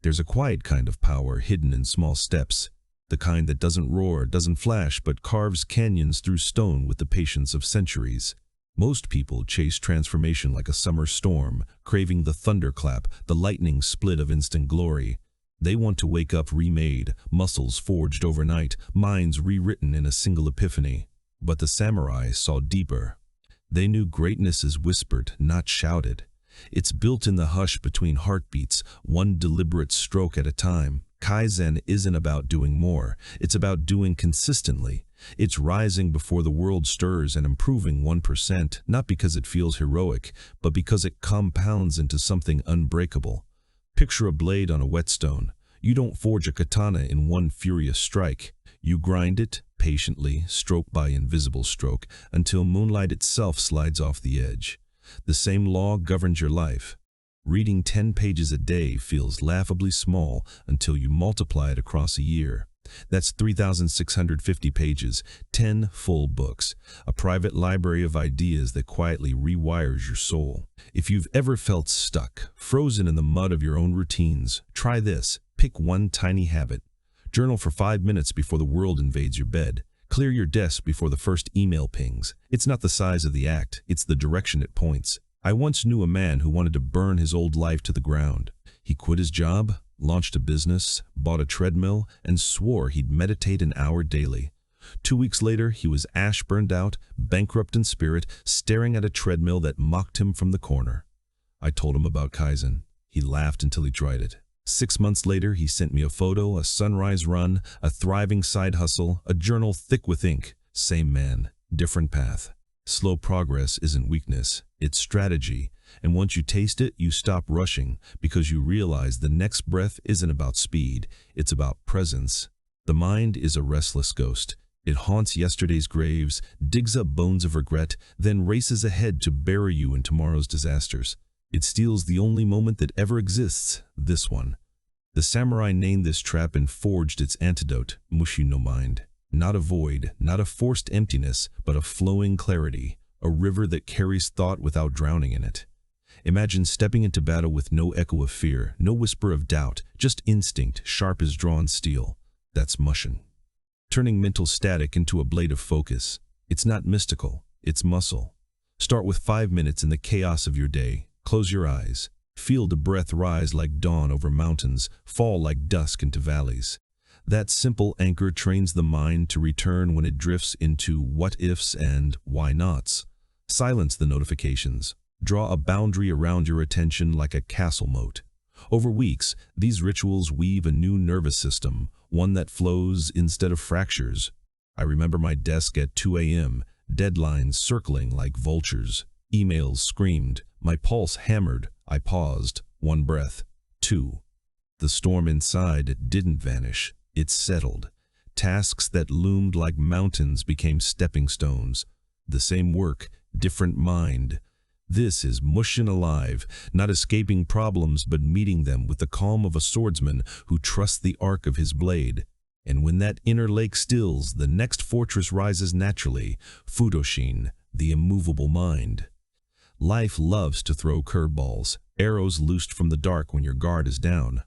There's a quiet kind of power hidden in small steps, the kind that doesn't roar, doesn't flash, but carves canyons through stone with the patience of centuries. Most people chase transformation like a summer storm, craving the thunderclap, the lightning split of instant glory. They want to wake up remade, muscles forged overnight, minds rewritten in a single epiphany. But the samurai saw deeper. They knew greatness is whispered, not shouted. It's built in the hush between heartbeats, one deliberate stroke at a time. Kaizen isn't about doing more, it's about doing consistently. It's rising before the world stirs and improving 1%, not because it feels heroic, but because it compounds into something unbreakable. Picture a blade on a whetstone. You don't forge a katana in one furious strike. You grind it, patiently, stroke by invisible stroke, until moonlight itself slides off the edge. The same law governs your life. Reading 10 pages a day feels laughably small until you multiply it across a year. That's 3,650 pages, 10 full books, a private library of ideas that quietly rewires your soul. If you've ever felt stuck, frozen in the mud of your own routines, try this. Pick one tiny habit. Journal for 5 minutes before the world invades your bed. Clear your desk before the first email pings. It's not the size of the act, it's the direction it points. I once knew a man who wanted to burn his old life to the ground. He quit his job, launched a business, bought a treadmill, and swore he'd meditate an hour daily. 2 weeks later, he was ash-burned out, bankrupt in spirit, staring at a treadmill that mocked him from the corner. I told him about Kaizen. He laughed until he tried it. 6 months later, he sent me a photo, a sunrise run, a thriving side hustle, a journal thick with ink. Same man, different path. Slow progress isn't weakness, it's strategy. And once you taste it, you stop rushing because you realize the next breath isn't about speed, it's about presence. The mind is a restless ghost. It haunts yesterday's graves, digs up bones of regret, then races ahead to bury you in tomorrow's disasters. It steals the only moment that ever exists, this one. The samurai named this trap and forged its antidote, mushi no mind. Not a void, not a forced emptiness, but a flowing clarity, a river that carries thought without drowning in it. Imagine stepping into battle with no echo of fear, no whisper of doubt, just instinct, sharp as drawn steel. That's mushin. Turning mental static into a blade of focus. It's not mystical, it's muscle. Start with 5 minutes in the chaos of your day. Close your eyes. Feel the breath rise like dawn over mountains, fall like dusk into valleys. That simple anchor trains the mind to return when it drifts into what-ifs and why-nots. Silence the notifications. Draw a boundary around your attention like a castle moat. Over weeks, these rituals weave a new nervous system, one that flows instead of fractures. I remember my desk at 2 a.m., deadlines circling like vultures. Emails screamed, my pulse hammered. I paused, 1 breath, 2. The storm inside didn't vanish, it settled. Tasks that loomed like mountains became stepping stones. The same work, different mind. This is mushin alive, not escaping problems but meeting them with the calm of a swordsman who trusts the arc of his blade. And when that inner lake stills, the next fortress rises naturally, Fudoshin, the immovable mind. Life loves to throw curveballs, arrows loosed from the dark when your guard is down.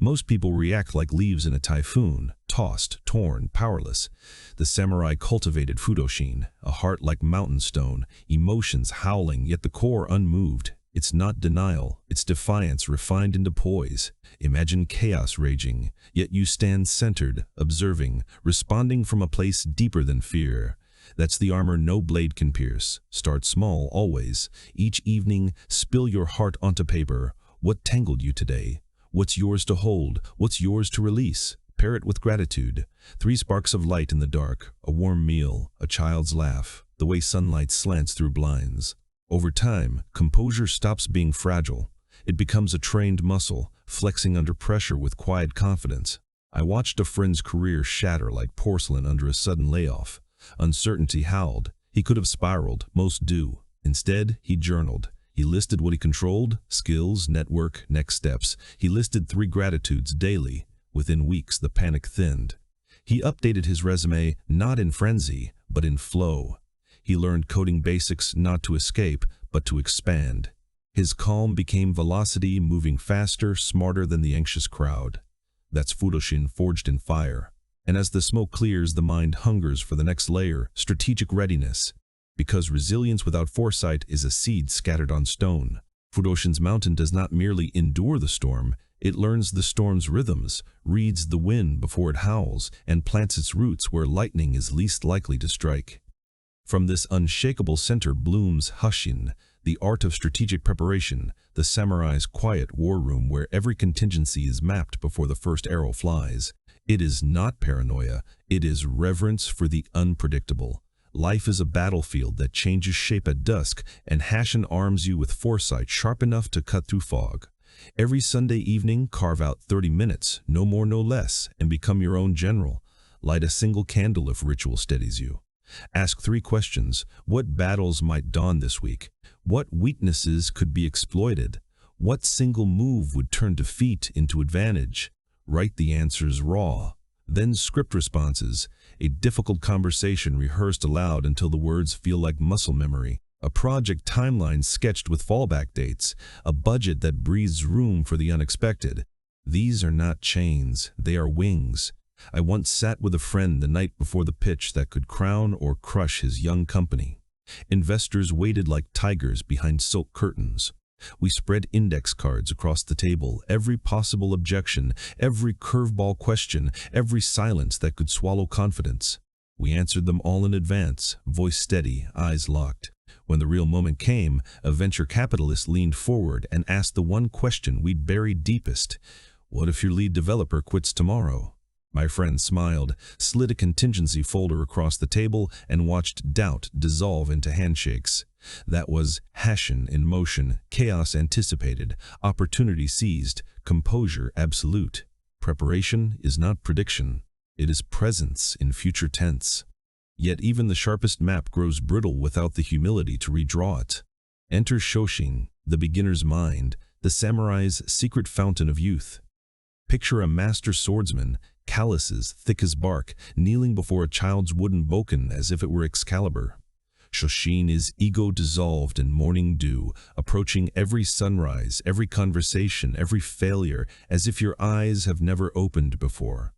Most people react like leaves in a typhoon, tossed, torn, powerless. The samurai cultivated Fudoshin, a heart like mountain stone, emotions howling, yet the core unmoved. It's not denial, it's defiance refined into poise. Imagine chaos raging, yet you stand centered, observing, responding from a place deeper than fear. That's the armor no blade can pierce. Start small, always. Each evening, spill your heart onto paper. What tangled you today? What's yours to hold? What's yours to release? Pair it with gratitude. 3 sparks of light in the dark, a warm meal, a child's laugh, the way sunlight slants through blinds. Over time, composure stops being fragile. It becomes a trained muscle, flexing under pressure with quiet confidence. I watched a friend's career shatter like porcelain under a sudden layoff. Uncertainty howled. He could have spiraled, most do. Instead, he journaled. He listed what he controlled, skills, network, next steps. He listed 3 gratitudes daily. Within weeks, the panic thinned. He updated his resume not in frenzy, but in flow. He learned coding basics not to escape, but to expand. His calm became velocity, moving faster, smarter than the anxious crowd. That's Fudoshin forged in fire. And as the smoke clears, the mind hungers for the next layer, strategic readiness. Because resilience without foresight is a seed scattered on stone. Fudoshin's mountain does not merely endure the storm, it learns the storm's rhythms, reads the wind before it howls, and plants its roots where lightning is least likely to strike. From this unshakable center blooms Hushin, the art of strategic preparation, the samurai's quiet war room where every contingency is mapped before the first arrow flies. It is not paranoia, it is reverence for the unpredictable. Life is a battlefield that changes shape at dusk, and Hashin arms you with foresight sharp enough to cut through fog. Every Sunday evening, carve out 30 minutes, no more, no less, and become your own general. Light a single candle if ritual steadies you. Ask 3 questions. What battles might dawn this week? What weaknesses could be exploited? What single move would turn defeat into advantage? Write the answers raw. Then script responses, a difficult conversation rehearsed aloud until the words feel like muscle memory. A project timeline sketched with fallback dates, a budget that breathes room for the unexpected. These are not chains, they are wings. I once sat with a friend the night before the pitch that could crown or crush his young company. Investors waited like tigers behind silk curtains. We spread index cards across the table, every possible objection, every curveball question, every silence that could swallow confidence. We answered them all in advance, voice steady, eyes locked. When the real moment came, a venture capitalist leaned forward and asked the one question we'd buried deepest. What if your lead developer quits tomorrow? My friend smiled, slid a contingency folder across the table, and watched doubt dissolve into handshakes. That was Hashin in motion, chaos anticipated, opportunity seized, composure absolute. Preparation is not prediction. It is presence in future tense. Yet even the sharpest map grows brittle without the humility to redraw it. Enter Shoshin, the beginner's mind, the samurai's secret fountain of youth. Picture a master swordsman, calluses thick as bark, kneeling before a child's wooden bokken as if it were Excalibur. Shoshin is ego dissolved in morning dew, approaching every sunrise, every conversation, every failure, as if your eyes have never opened before.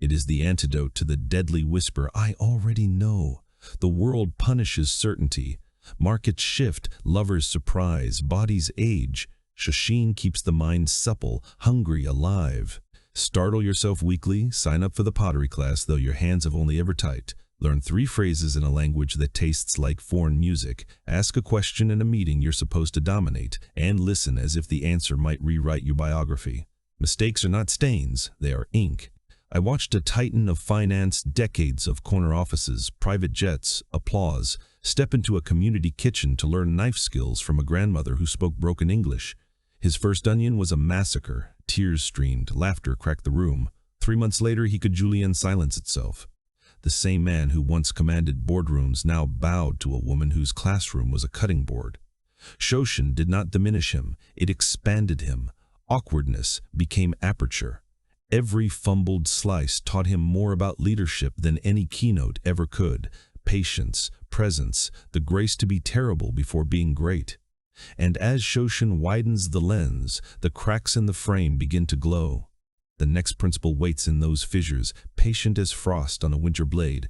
It is the antidote to the deadly whisper, I already know. The world punishes certainty. Markets shift, lovers surprise, bodies age. Shoshin keeps the mind supple, hungry, alive. Startle yourself weekly, sign up for the pottery class though your hands have only ever typed. Learn 3 phrases in a language that tastes like foreign music. Ask a question in a meeting you're supposed to dominate, and listen as if the answer might rewrite your biography. Mistakes are not stains, they are ink. I watched a titan of finance, decades of corner offices, private jets, applause, step into a community kitchen to learn knife skills from a grandmother who spoke broken English. His first onion was a massacre. Tears streamed, laughter cracked the room. 3 months later, he could Julian silence itself. The same man who once commanded boardrooms now bowed to a woman whose classroom was a cutting board. Shoshin did not diminish him, it expanded him. Awkwardness became aperture. Every fumbled slice taught him more about leadership than any keynote ever could. Patience, presence, the grace to be terrible before being great. And as Shoshin widens the lens, the cracks in the frame begin to glow. The next principle waits in those fissures, patient as frost on a winter blade.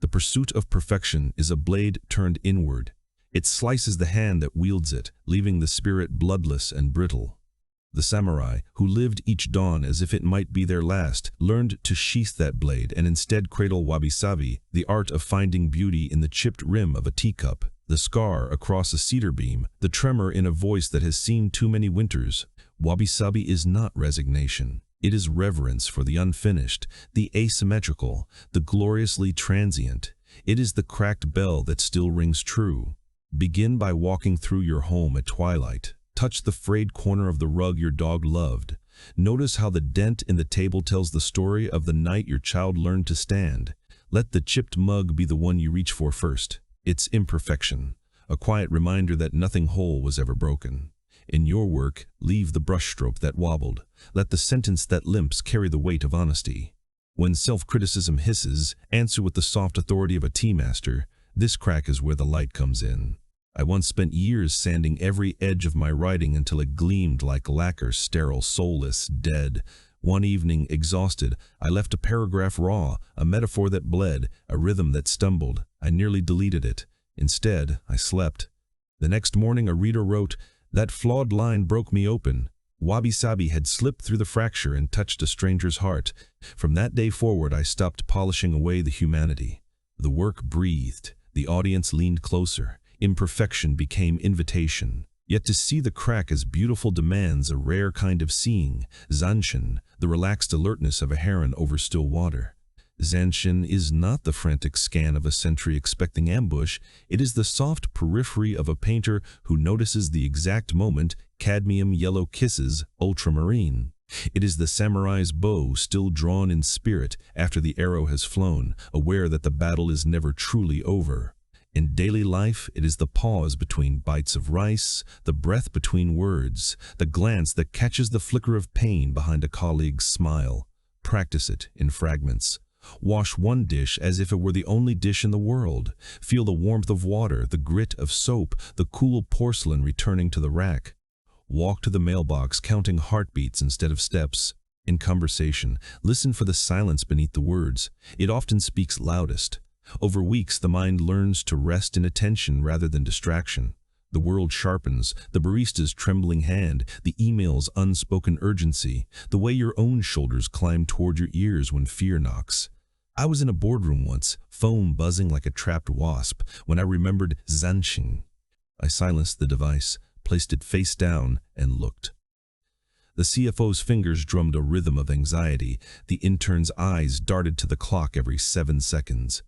The pursuit of perfection is a blade turned inward. It slices the hand that wields it, leaving the spirit bloodless and brittle. The samurai, who lived each dawn as if it might be their last, learned to sheath that blade and instead cradle wabi-sabi, the art of finding beauty in the chipped rim of a teacup, the scar across a cedar beam, the tremor in a voice that has seen too many winters. Wabi-sabi is not resignation. It is reverence for the unfinished, the asymmetrical, the gloriously transient. It is the cracked bell that still rings true. Begin by walking through your home at twilight. Touch the frayed corner of the rug your dog loved. Notice how the dent in the table tells the story of the night your child learned to stand. Let the chipped mug be the one you reach for first. Its imperfection, a quiet reminder that nothing whole was ever broken. In your work, leave the brushstroke that wobbled. Let the sentence that limps carry the weight of honesty. When self-criticism hisses, answer with the soft authority of a tea master. This crack is where the light comes in. I once spent years sanding every edge of my writing until it gleamed like lacquer, sterile, soulless, dead. One evening, exhausted, I left a paragraph raw, a metaphor that bled, a rhythm that stumbled. I nearly deleted it. Instead, I slept. The next morning, a reader wrote, "That flawed line broke me open." Wabi-sabi had slipped through the fracture and touched a stranger's heart. From that day forward, I stopped polishing away the humanity. The work breathed. The audience leaned closer. Imperfection became invitation. Yet to see the crack as beautiful demands a rare kind of seeing, zanshin, the relaxed alertness of a heron over still water. Zanshin is not the frantic scan of a sentry expecting ambush, it is the soft periphery of a painter who notices the exact moment, cadmium yellow kisses, ultramarine. It is the samurai's bow still drawn in spirit after the arrow has flown, aware that the battle is never truly over. In daily life, it is the pause between bites of rice, the breath between words, the glance that catches the flicker of pain behind a colleague's smile. Practice it in fragments. Wash one dish as if it were the only dish in the world. Feel the warmth of water, the grit of soap, the cool porcelain returning to the rack. Walk to the mailbox counting heartbeats instead of steps. In conversation, listen for the silence beneath the words. It often speaks loudest. Over weeks, the mind learns to rest in attention rather than distraction. The world sharpens, the barista's trembling hand, the email's unspoken urgency, the way your own shoulders climb toward your ears when fear knocks. I was in a boardroom once, foam buzzing like a trapped wasp, when I remembered zanshin. I silenced the device, placed it face down, and looked. The CFO's fingers drummed a rhythm of anxiety. The intern's eyes darted to the clock every 7 seconds.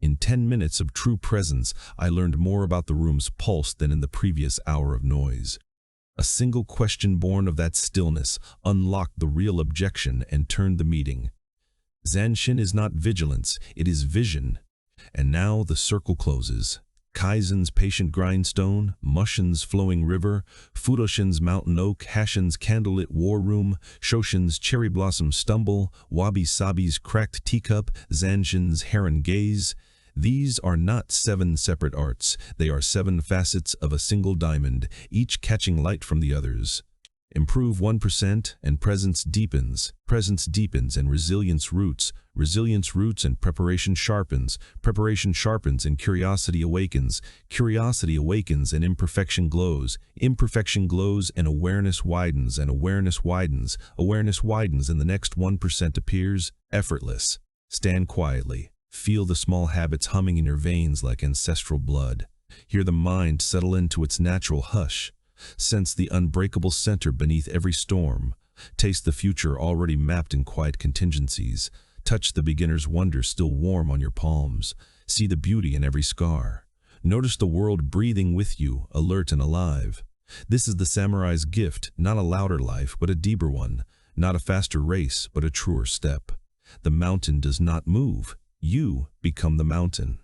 In 10 minutes of true presence, I learned more about the room's pulse than in the previous hour of noise. A single question born of that stillness unlocked the real objection and turned the meeting. Zanshin is not vigilance, it is vision. And now the circle closes. Kaizen's patient grindstone, Mushin's flowing river, Fudoshin's mountain oak, Hashin's candlelit war room, Shoshin's cherry blossom stumble, Wabi-sabi's cracked teacup, Zanshin's heron gaze. These are not 7 separate arts, they are 7 facets of a single diamond, each catching light from the others. Improve 1% and presence deepens and resilience roots and preparation sharpens and curiosity awakens and imperfection glows and awareness widens and awareness widens and the next 1% appears effortless. Stand quietly, feel the small habits humming in your veins like ancestral blood. Hear the mind settle into its natural hush. Sense the unbreakable center beneath every storm. Taste the future already mapped in quiet contingencies. Touch the beginner's wonder still warm on your palms. See the beauty in every scar. Notice the world breathing with you, alert and alive. This is the samurai's gift, not a louder life, but a deeper one. Not a faster race, but a truer step. The mountain does not move. You become the mountain.